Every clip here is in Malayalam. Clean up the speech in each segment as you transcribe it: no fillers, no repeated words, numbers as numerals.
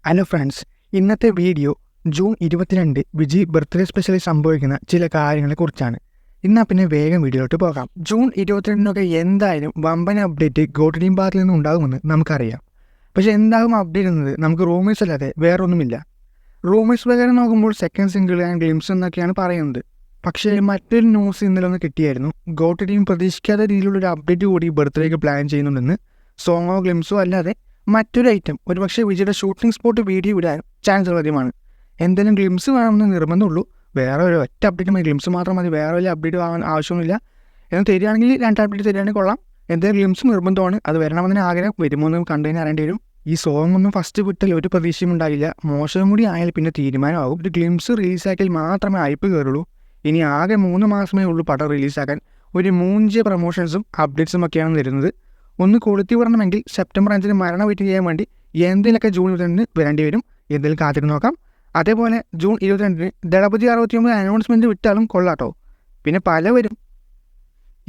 ഹലോ ഫ്രണ്ട്സ്, ഇന്നത്തെ വീഡിയോ ജൂൺ 22 വിജയ് ബർത്ത്ഡേ സ്പെഷ്യലിൽ സംഭവിക്കുന്ന ചില കാര്യങ്ങളെക്കുറിച്ചാണ്. എന്നാൽ പിന്നെ വേഗം വീഡിയോയിലോട്ട് പോകാം. ജൂൺ 22 എന്തായാലും വമ്പൻ അപ്ഡേറ്റ് ഗോട്ട് ടീം ഭാഗത്തിൽ നിന്ന് ഉണ്ടാകുമെന്ന് നമുക്കറിയാം. പക്ഷേ എന്താകും അപ്ഡേറ്റ് എന്നത് നമുക്ക് റൂമേഴ്സ് അല്ലാതെ വേറൊന്നുമില്ല. റൂമേഴ്സ് പ്രകാരം നോക്കുമ്പോൾ സെക്കൻഡ് സിംഗിൾ ആൻഡ് ഗ്ലിംസ് എന്നൊക്കെയാണ് പറയുന്നത്. പക്ഷേ മറ്റൊരു ന്യൂസ് ഇന്നലെ ഒന്ന് കിട്ടിയായിരുന്നു. ഗോട്ട് ടീം പ്രതീക്ഷിക്കാത്ത രീതിയിലുള്ളൊരു അപ്ഡേറ്റ് കൂടി ബർത്ത്ഡേക്ക് പ്ലാൻ ചെയ്യുന്നുണ്ടെന്ന്. സോങ്ങോ ഗ്ലിംസോ അല്ലാതെ മറ്റൊരു ഐറ്റം ഒരുപക്ഷെ വിജയുടെ ഷൂട്ടിംഗ് സ്പോട്ട് വീഡിയോ വിടാൻ ചാൻസ് വളരെയുമാണ്. എന്തെങ്കിലും ഗ്ലിംസ് വേണമെന്ന് നിർബന്ധമുള്ളൂ. വേറെ ഒരു ഒറ്റ അപ്ഡേറ്റ് മതി, ഗ്ലിംസ് മാത്രം മതി, വേറെ വലിയ അപ്ഡേറ്റ് ആവാൻ ആവശ്യമൊന്നുമില്ല. എന്ന് തരികയാണെങ്കിൽ 2 അപ്ഡേറ്റ് തരികയാണെങ്കിൽ കൊള്ളാം. എന്തെങ്കിലും ഗ്ലിംസ് നിർബന്ധമാണ്, അത് വരണമെന്നതിന് ആഗ്രഹം. വരുമോ എന്ന് കണ്ടു കഴിഞ്ഞാൽ അറിയേണ്ടി വരും. ഈ സോങ് ഒന്നും ഫസ്റ്റ് വിട്ടാൽ ഒരു പ്രതീക്ഷയും ഉണ്ടാകില്ല. മോശം കൂടി ആയാൽ പിന്നെ തീരുമാനമാകും. ഒരു ഗ്ലിംസ് റിലീസാക്കിയാൽ മാത്രമേ ഹൈപ്പ് കയറുള്ളൂ. ഇനി ആകെ 3 മാസമേ ഉള്ളൂ പടം റിലീസാക്കാൻ. ഒരു 3 പ്രൊമോഷൻസും അപ്ഡേറ്റ്സും ഒക്കെയാണ് വരുന്നത്. ഒന്ന് കൊളുത്തി വരണമെങ്കിൽ സെപ്റ്റംബർ 5 മരണം വെയിറ്റ് ചെയ്യാൻ വേണ്ടി എന്തെങ്കിലുമൊക്കെ ജൂൺ 22 വരേണ്ടി വരും. എന്തെങ്കിലും കാത്തിരുന്ന് നോക്കാം. അതേപോലെ ജൂൺ 22 ദളപതി 69 അനൗൺസ്മെൻറ്റ് വിട്ടാലും കൊള്ളാട്ടോ. പിന്നെ പലവരും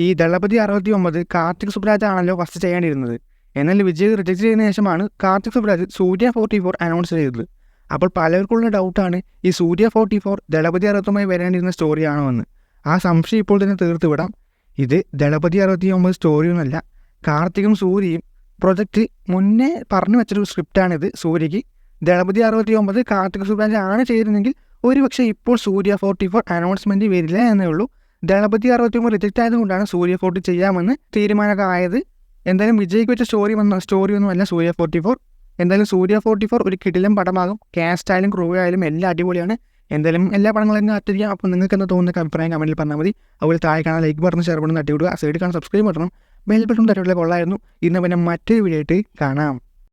ഈ ദളപതി 69 കാർത്തിക് സുബ്രാജ് ആണല്ലോ ഫസ്റ്റ് ചെയ്യേണ്ടിയിരുന്നത്. എന്നാൽ വിജയ് റിജക്റ്റ് ചെയ്തതിനു ശേഷമാണ് കാർത്തിക് സുബ്രാജ് സൂര്യ 44 അനൗൺസ് ചെയ്തത്. അപ്പോൾ പലർക്കുള്ള ഡൗട്ടാണ് ഈ സൂര്യ 44 ദളപതി 69 വരേണ്ടിയിരുന്ന സ്റ്റോറിയാണോ എന്ന്. ആ സംശയം ഇപ്പോൾ തന്നെ തീർത്ത് വിടാം. ഇത് ദളപതി 69 സ്റ്റോറിയൊന്നുമല്ല. കാർത്തികും സൂര്യയും പ്രൊജക്റ്റ് മുന്നേ പറഞ്ഞു വെച്ചൊരു സ്ക്രിപ്റ്റാണിത്. സൂര്യയ്ക്ക് ദളപതി 69 കാർത്തിക് സുബ്രാജ് ആണ് ചെയ്തിരുന്നെങ്കിൽ ഒരുപക്ഷെ ഇപ്പോൾ സൂര്യ 44 അനൗൺസ്മെൻറ്റ് വരില്ല എന്നേ ഉള്ളൂ. ദളപതി 69 റിജക്റ്റ് ആയതുകൊണ്ടാണ് സൂര്യ 40 ചെയ്യാമെന്ന് തീരുമാനമൊക്കെ ആയത്. എന്തായാലും വിജയ്ക്ക് വെച്ച സ്റ്റോറിയൊന്നുമല്ല സൂര്യ 44. എന്തായാലും സൂര്യ 44 ഒരു കിടിലം പടമാകും. കാസ്റ്റ് ആയാലും ക്രൂ ആയാലും എല്ലാം അടിപൊളിയാണ്. എന്തായാലും എല്ലാ പടങ്ങളും കാത്തിരിക്കാം. അപ്പോൾ നിങ്ങൾക്ക് എന്താ തോന്നുന്ന അഭിപ്രായം കമൻറ്റിൽ പറഞ്ഞാൽ മതി. അതുപോലെ താഴെ കാണാൻ ലൈക്ക് ബട്ടൺ ഷെയർ ബട്ടൺ തട്ടി വിടുക. സൈഡിൽ കാണാൻ സബ്സ്ക്രൈബ് ബട്ടണം ബെൽ ബട്ടൺ തട്ടിവിടുക കൊള്ളായിരുന്നു. ഇന്ന് പിന്നെ മറ്റൊരു വീഡിയോ ആയിട്ട് കാണാം.